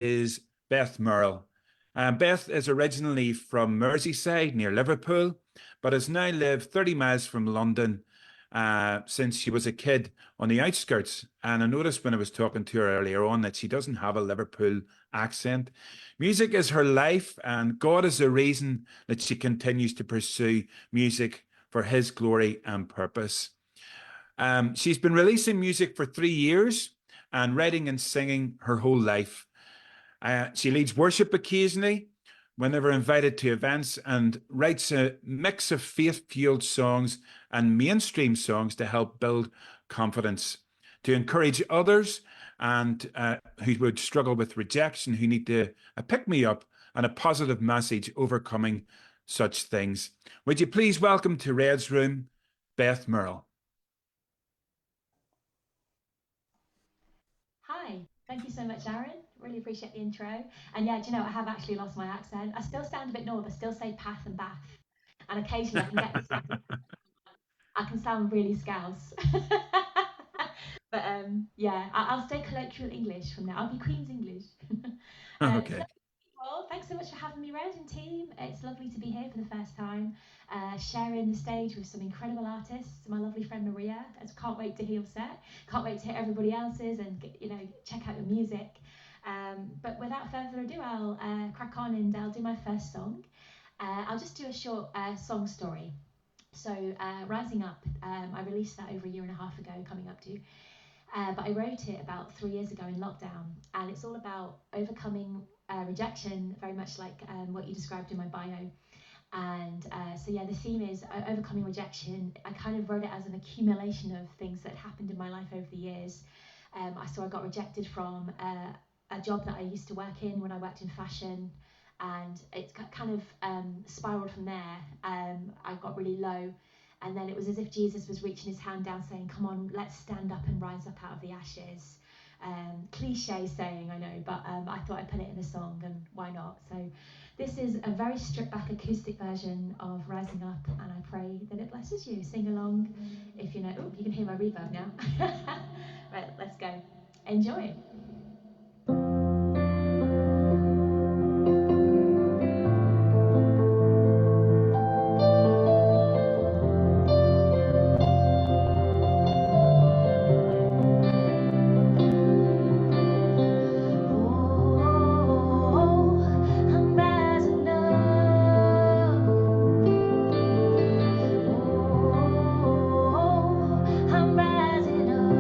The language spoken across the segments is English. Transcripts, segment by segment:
is Beth Merill. Beth is originally from Merseyside near Liverpool, but has now lived 30 miles from London since she was a kid on the outskirts. And I noticed when I was talking to her earlier on that she doesn't have a Liverpool accent. Music is her life, and God is the reason that she continues to pursue music for His glory and purpose. She's been releasing music for 3 years and writing and singing her whole life. She leads worship occasionally whenever invited to events and writes a mix of faith-fueled songs and mainstream songs to help build confidence, to encourage others and who would struggle with rejection, who need a pick-me-up and a positive message overcoming such things. Would you please welcome to Red's Room, Beth Merill. Hi, thank you so much, Aaron. Really appreciate the intro. And yeah, do you know, I have actually lost my accent. I still sound a bit north. I still say path and bath. And occasionally I can get this, I can sound really scouse. But yeah, I'll stay colloquial English from now. I'll be Queen's English. So Okay. well, thanks so much for having me, Red and team. It's lovely to be here for the first time, sharing the stage with some incredible artists. My lovely friend Maria. I just can't wait to hear your set. Can't wait to hear everybody else's and check out your music. But without further ado, I'll crack on and I'll do my first song. I'll just do a short song story. So, Rising Up, I released that over a year and a half ago, coming up to. But I wrote it about 3 years ago in lockdown, and it's all about overcoming rejection, very much like what you described in my bio. And so, yeah, the theme is overcoming rejection. I kind of wrote it as an accumulation of things that happened in my life over the years. I got rejected from a job that I used to work in when I worked in fashion, and it kind of spiraled from there. I got really low, and then it was as if Jesus was reaching his hand down saying, come on, let's stand up and rise up out of the ashes. Cliche saying, I know, but I thought I'd put it in a song, and why not? So this is a very stripped back acoustic version of Rising Up, and I pray that it blesses you. Sing along if you know. Oh, you can hear my reverb now. Right, let's go. Enjoy. I'm rising up.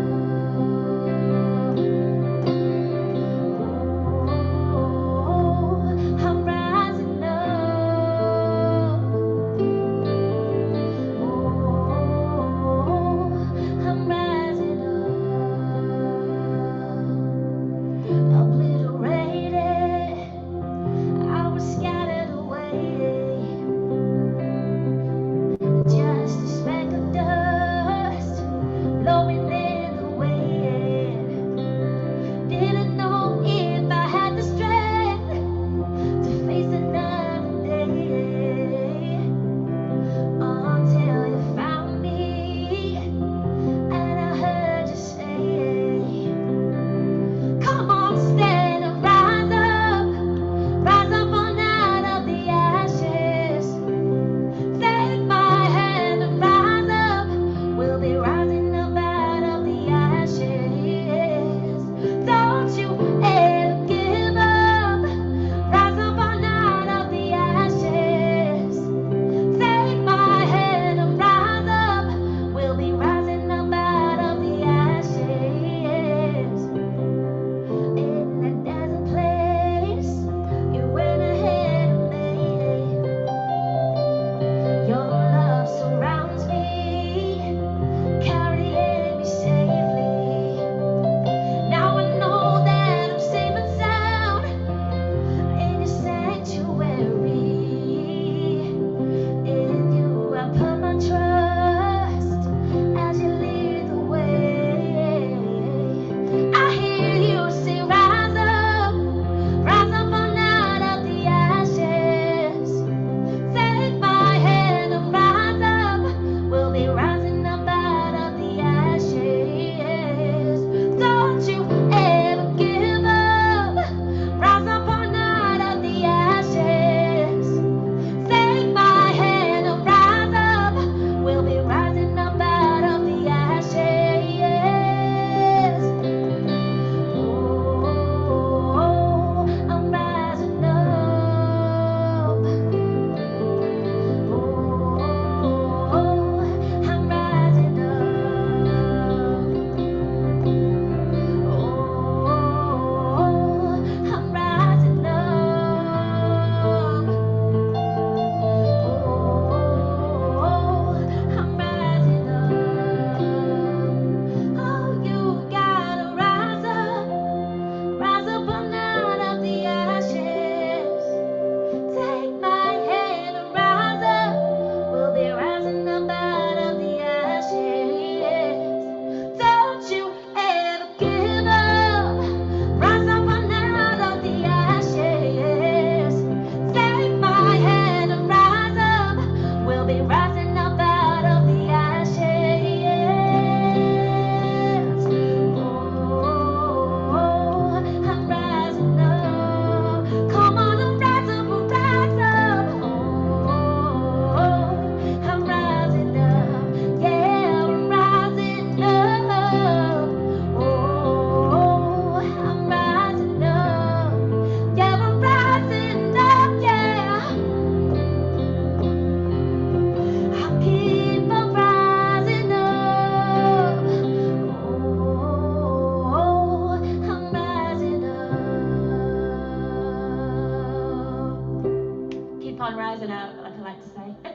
sun rising out, like I like to say.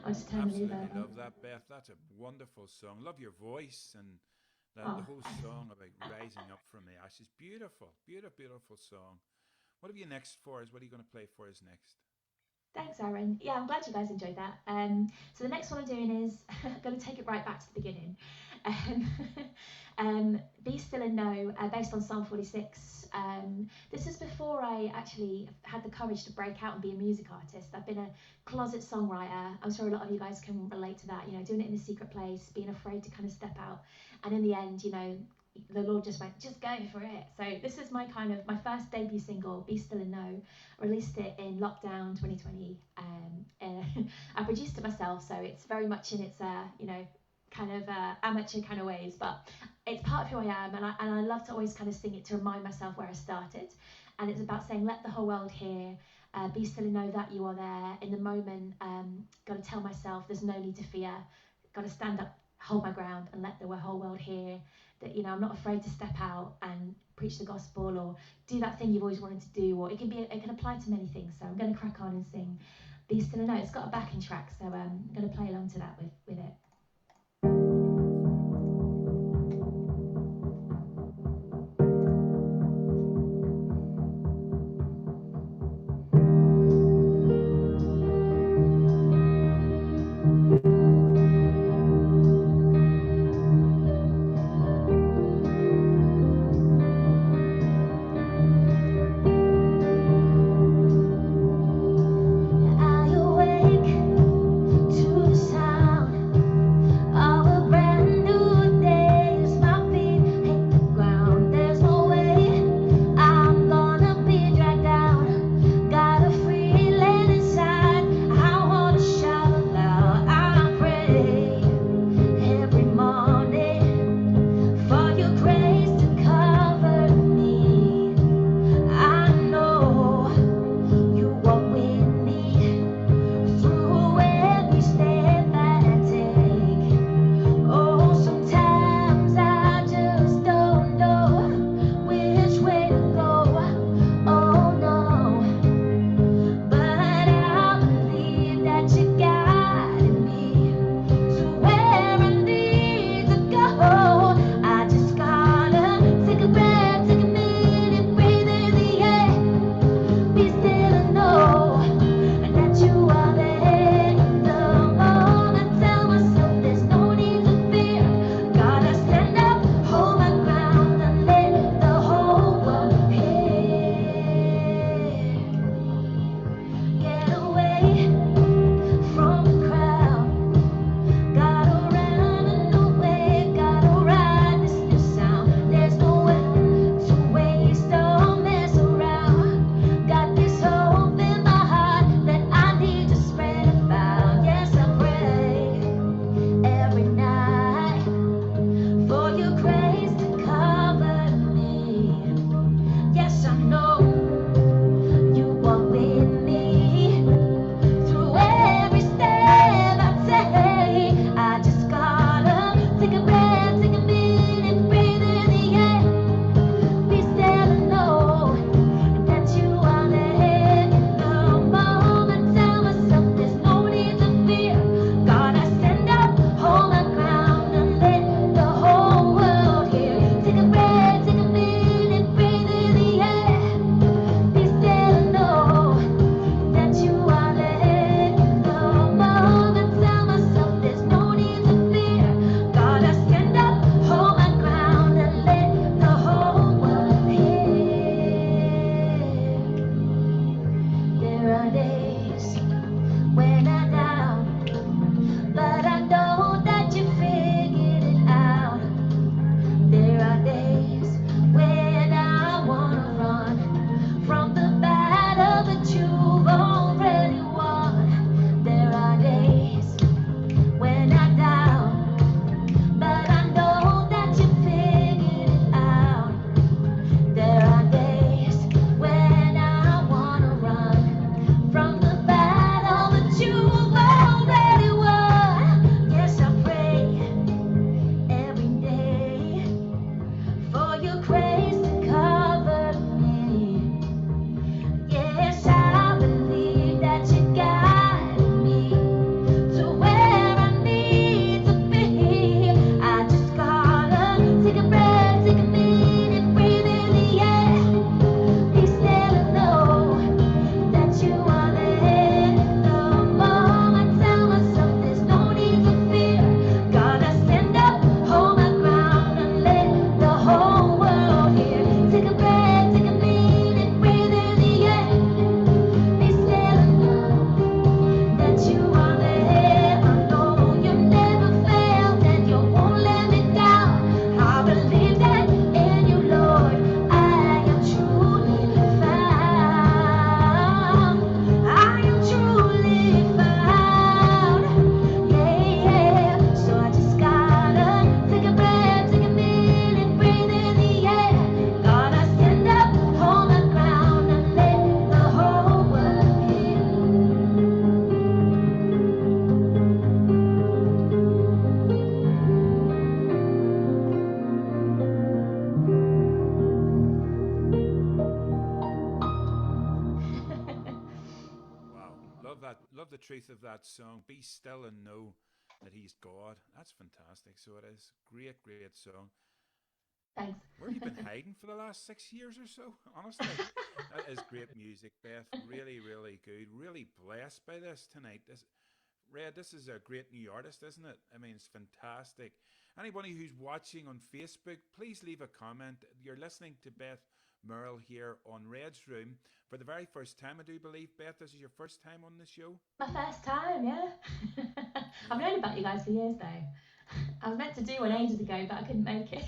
I'll just turn the Absolutely reverb on. love that, Beth. That's a wonderful song. Love your voice and the Oh, whole song about rising up from the ashes. Beautiful, beautiful, beautiful song. What have you next for us? What are you going to play for us next? thanks, Aaron. Yeah, I'm glad you guys enjoyed that. So the next one I'm doing is I'm going to take it right back to the beginning. Um, Be Still and Know, based on Psalm 46. This is before I actually had the courage to break out and be a music artist. I've been a closet songwriter. I'm sure a lot of you guys can relate to that. You know, doing it in a secret place, being afraid to kind of step out, and in the end, you know, the Lord just went, just go for it. So this is my first debut single, Be Still and Know. I released it in lockdown 2020. I produced it myself, so it's very much in its you know, kind of amateur kind of ways, but it's part of who I am, and I love to always kind of sing it to remind myself where I started. And it's about saying, let the whole world hear, be still and know that you are there in the moment. Got to tell myself there's no need to fear. Got to stand up, hold my ground, and let the whole world hear that, you know, I'm not afraid to step out and preach the gospel or do that thing you've always wanted to do, or it can apply to many things. So I'm going to crack on and sing Be Still and Know. It's got a backing track, so I'm going to play along to that with it. I awake to the sound that. Love the truth of that song. Be still and know that He's God. That's fantastic. So it is. Great, great song. Thanks. Where have you been hiding for the last 6 years or so? Honestly, that is great music, Beth. Really, really good. Really blessed by this tonight. Red, this is a great new artist, isn't it? I mean, it's fantastic. Anybody who's watching on Facebook, please leave a comment. You're listening to Beth Merill here on Red's Room for the very first time, I do believe. Beth, this is your first time on the show? My first time, yeah. I've Yeah, known about you guys for years though. I was meant to do one yeah. ages ago, but I couldn't make it.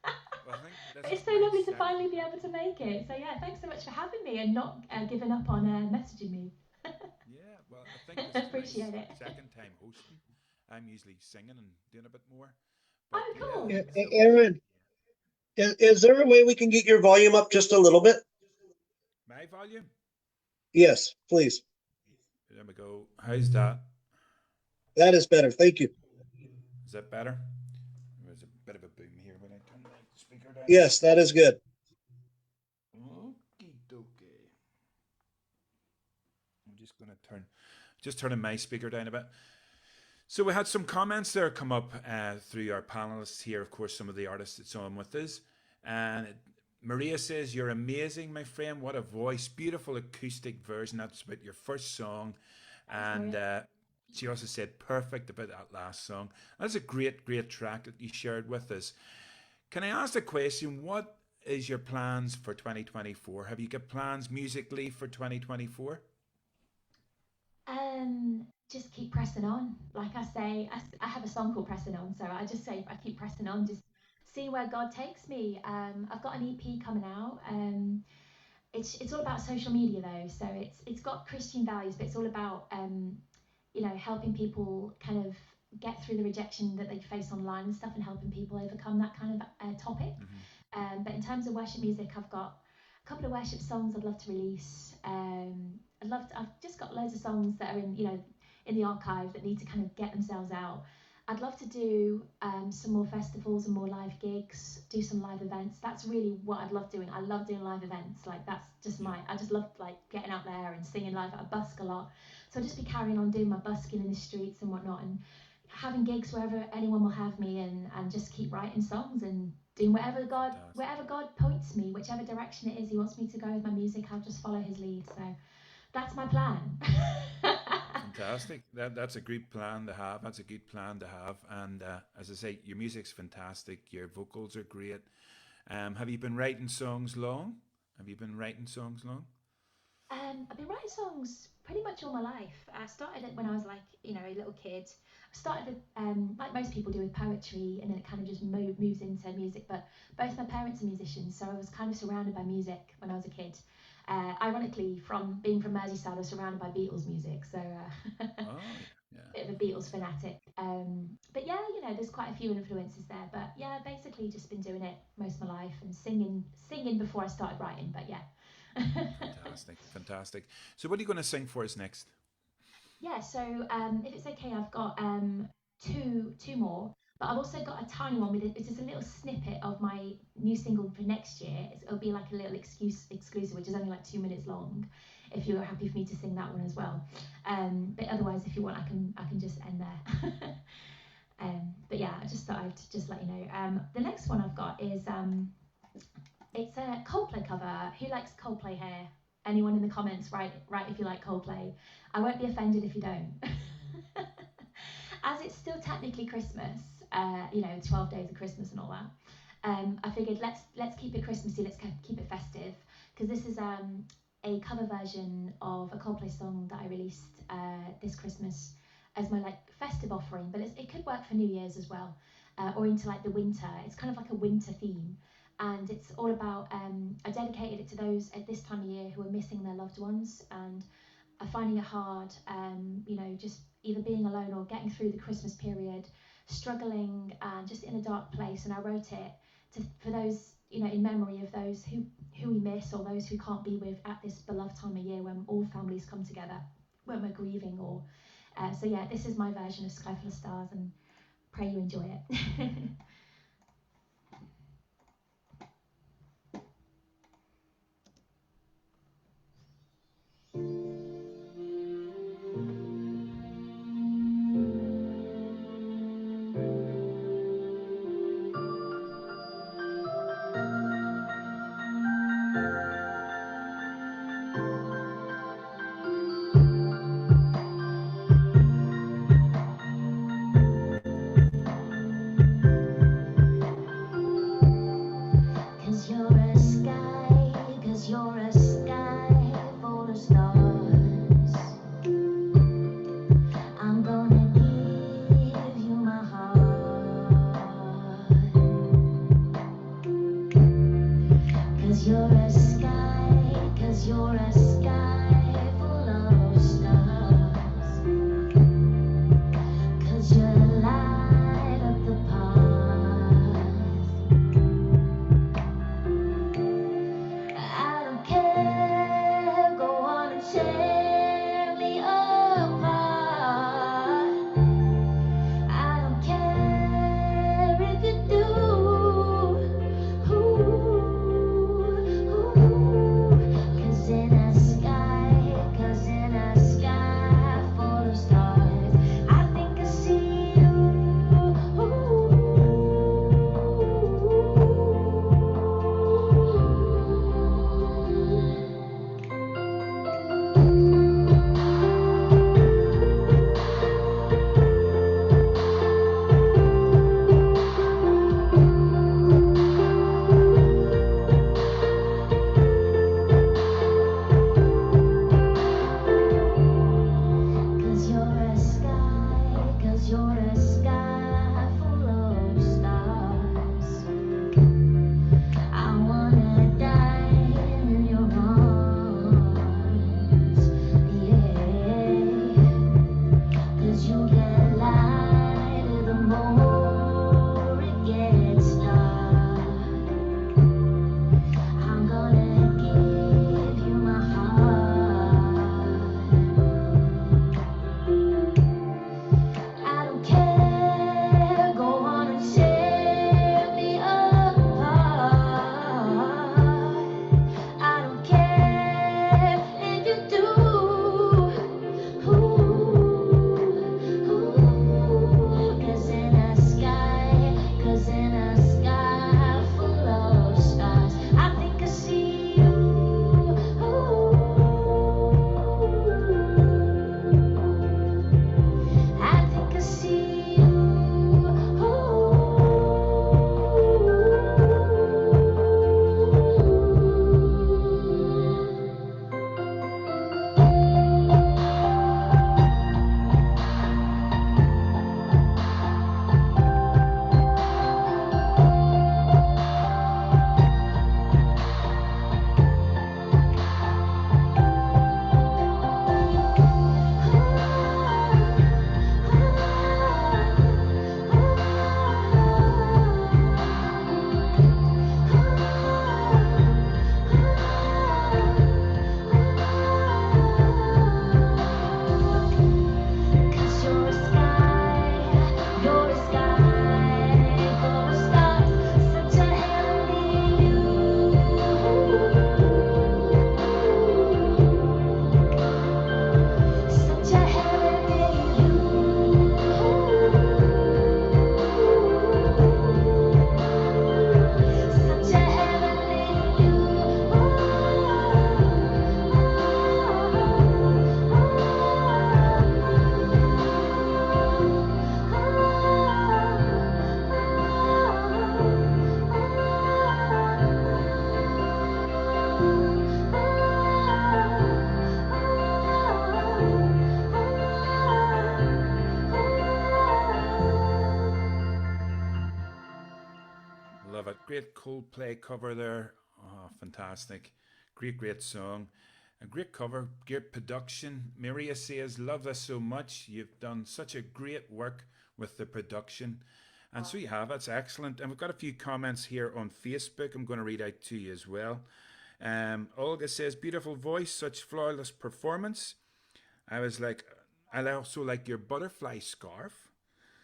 Well, I think this But is it's so my lovely to second finally be time. able to make it. So yeah, thanks so much for having me and not giving up on messaging me. Yeah, well, I think this is my Appreciate it. second time hosting. I'm usually singing and doing a bit more. But Oh, yeah, cool. so Aaron, is there a way we can get your volume up just a little bit? my volume. Yes, please. There we go. How's that? That is better. Thank you. Is that better? There's a bit of a boom here when I turn the speaker down a bit. Yes, that is good. Okie dokie. I'm just going to turning my speaker down a bit. So we had some comments there come up through our panelists here. Of course, some of the artists that's on with us. And Maria says, "You're amazing, my friend. What a voice. Beautiful acoustic version. That's about your first song." Thanks, And Maria. she also said, "Perfect about that last song." That's a great, great track that you shared with us. Can I ask a question? What is your plans for 2024? Have you got plans musically for 2024? Just keep pressing on. Like I say, I have a song called Pressing On, so I just say I keep pressing on, just see where God takes me. I've got an EP coming out. It's all about social media though, so it's got Christian values, but it's all about helping people kind of get through the rejection that they face online and stuff, and helping people overcome that kind of topic. Mm-hmm. But in terms of worship music, I've got a couple of worship songs I'd love to release. I've just got loads of songs that are in the archive that need to kind of get themselves out. I'd love to do some more festivals and more live gigs, do some live events. That's really what I'd love doing. I love doing live events. Like that's just Yeah. I just love like getting out there and singing live. I busk a lot, so I'll just be carrying on doing my busking in the streets and whatnot, and having gigs wherever anyone will have me, and just keep writing songs and doing Fantastic. wherever God points me, whichever direction it is He wants me to go with my music. I'll just follow His lead. So that's my plan. Fantastic. That's a good plan to have. That's a good plan to have. And as I say, your music's fantastic. Your vocals are great. Have you been writing songs long? Have you been writing songs long? I've been writing songs pretty much all my life. I started it when I was like, a little kid. I started with, like most people do, with poetry, and then it kind of just moves into music. But both my parents are musicians, so I was kind of surrounded by music when I was a kid. Ironically, from being from Merseyside, I was surrounded by Beatles music, so Oh, yeah, bit of a Beatles yeah. fanatic. But yeah, there's quite a few influences there. But yeah, basically just been doing it most of my life and singing before I started writing. But yeah. Fantastic, fantastic. So, what are you going to sing for us next? Yeah, so if it's okay, I've got two more, but I've also got a tiny one with it. It's just a little snippet of my new single for next year. It'll be like a little exclusive, which is only like 2 minutes long. If you're happy for me to sing that one as well, but otherwise, if you want, I can just end there. But yeah, I just thought I'd just let you know. The next one I've got is it's a Coldplay cover. Who likes Coldplay here? Anyone in the comments, write if you like Coldplay. I won't be offended if you don't. As it's still technically Christmas, 12 days of Christmas and all that. I figured let's keep it Christmassy, let's keep it festive, because this is a cover version of a Coldplay song that I released this Christmas as my like festive offering, but it could work for New Year's as well, or into like the winter. It's kind of like a winter theme, and it's all about. I dedicated it to those at this time of year who are missing their loved ones and are finding it hard. Just either being alone or getting through the Christmas period, struggling and just in a dark place. And I wrote it for those, in memory of those who we miss, or those who can't be with at this beloved time of year when all families come together, when we're grieving. Or so yeah, this is my version of Sky Full of Stars, and pray you enjoy it. great Coldplay cover there. Oh, fantastic. Great song. A great cover, great production. Maria says, love this so much. You've done such a great work with the production. And so you have, that's excellent. And we've got a few comments here on Facebook I'm going to read out to you as well. Olga says, beautiful voice, such flawless performance. I also like your butterfly scarf.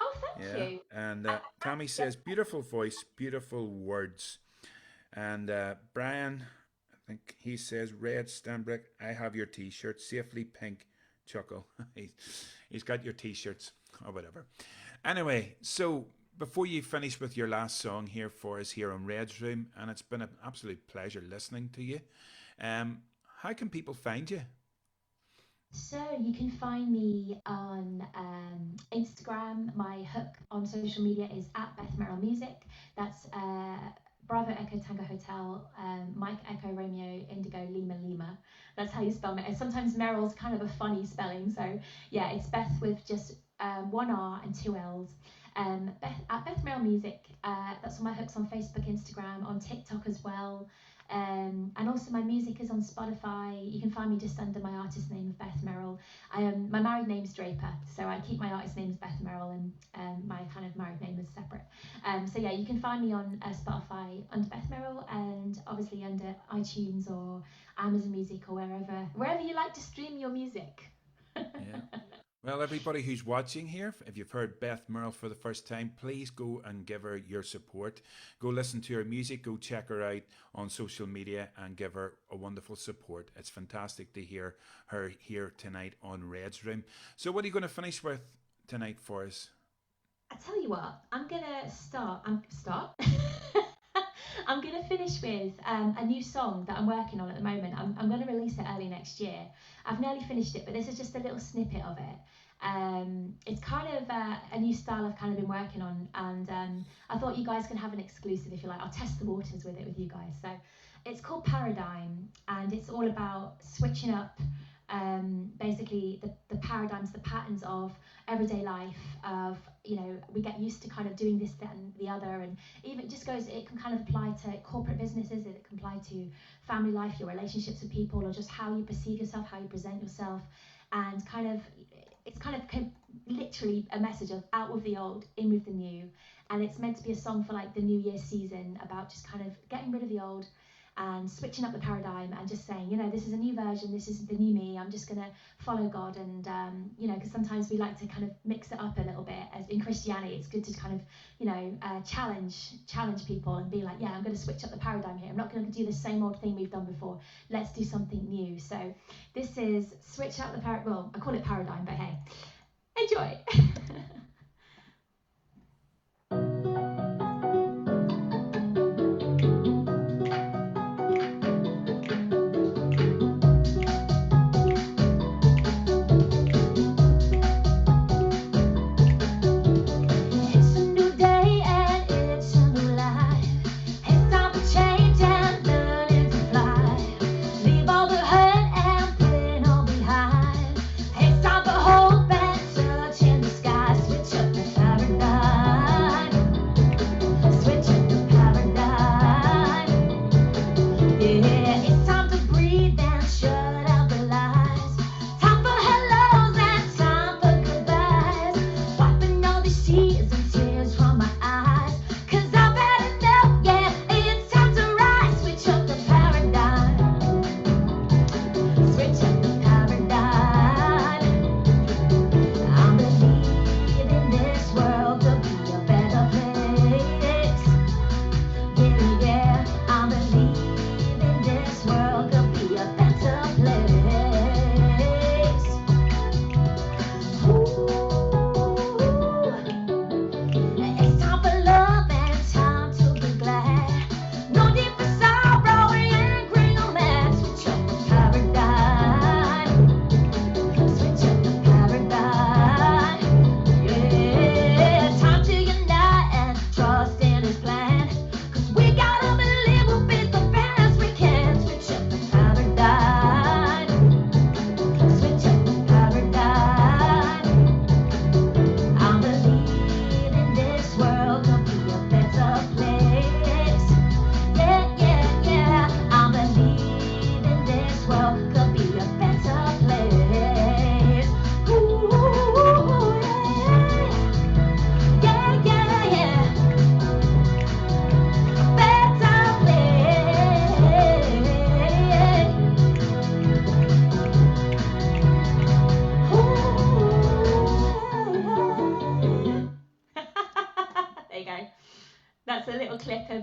Oh, thank you. And Tammy says, beautiful voice, beautiful words. And Brian, I think he says, Red Stanbrick, I have your t-shirt, safely pink, chuckle. He's got your t-shirts or whatever. Anyway, so before you finish with your last song here for us here on Red's Room, and it's been an absolute pleasure listening to you, how can people find you? So you can find me on Instagram. My hook on social media is at Beth Merill Music. That's Bravo Echo Tango Hotel, Mike Echo Romeo Indigo Lima Lima. That's how you spell it. Sometimes Meryl's kind of a funny spelling. So yeah, it's Beth with just one R and two L's. Beth Merill Music. That's all my hooks on Facebook, Instagram, on TikTok as well. And also my music is on Spotify. You can find me just under my artist name of Beth Merill. My married name's Draper, so I keep my artist name as Beth Merill, and my kind of married name is separate. So yeah, you can find me on Spotify under Beth Merill, and obviously under iTunes or Amazon Music or wherever you like to stream your music. Yeah. Well, everybody who's watching here, if you've heard Beth Merill for the first time, please go and give her your support. Go listen to her music, go check her out on social media and give her a wonderful support. It's fantastic to hear her here tonight on Red's Room. So what are you going to finish with tonight for us? I tell you what, I'm going to start. I'm going to finish with a new song that I'm working on at the moment. I'm going to release it early next year. I've nearly finished it, but this is just a little snippet of it. It's kind of a new style I've kind of been working on, and I thought you guys can have an exclusive if you like. I'll test the waters with it with you guys. So it's called Paradigm, and it's all about switching up basically the paradigms, the patterns of everyday life, of, you know, we get used to kind of doing this, that and the other, and even it can kind of apply to corporate businesses, it can apply to family life, your relationships with people, or just how you perceive yourself, how you present yourself, and it's kind of literally a message of out with the old, in with the new, and it's meant to be a song for like the New Year season about just kind of getting rid of the old and switching up the paradigm and just saying, you know, this is a new version, this is the new me, I'm just going to follow God. And, you know, because sometimes we like to kind of mix it up a little bit. As in Christianity, it's good to kind of, you know, challenge people and be like, yeah, I'm going to switch up the paradigm here. I'm not going to do the same old thing we've done before. Let's do something new. So this is switch up the paradigm. Well, I call it paradigm, but hey, enjoy. Skies.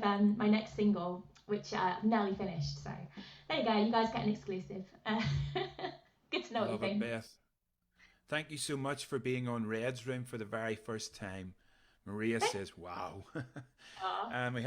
of my next single, which I've nearly finished. So there you go. You guys get an exclusive. Good to know what you Love it, think. Beth. Thank you so much for being on Red's Room for the very first time. Maria says, wow. Aw. We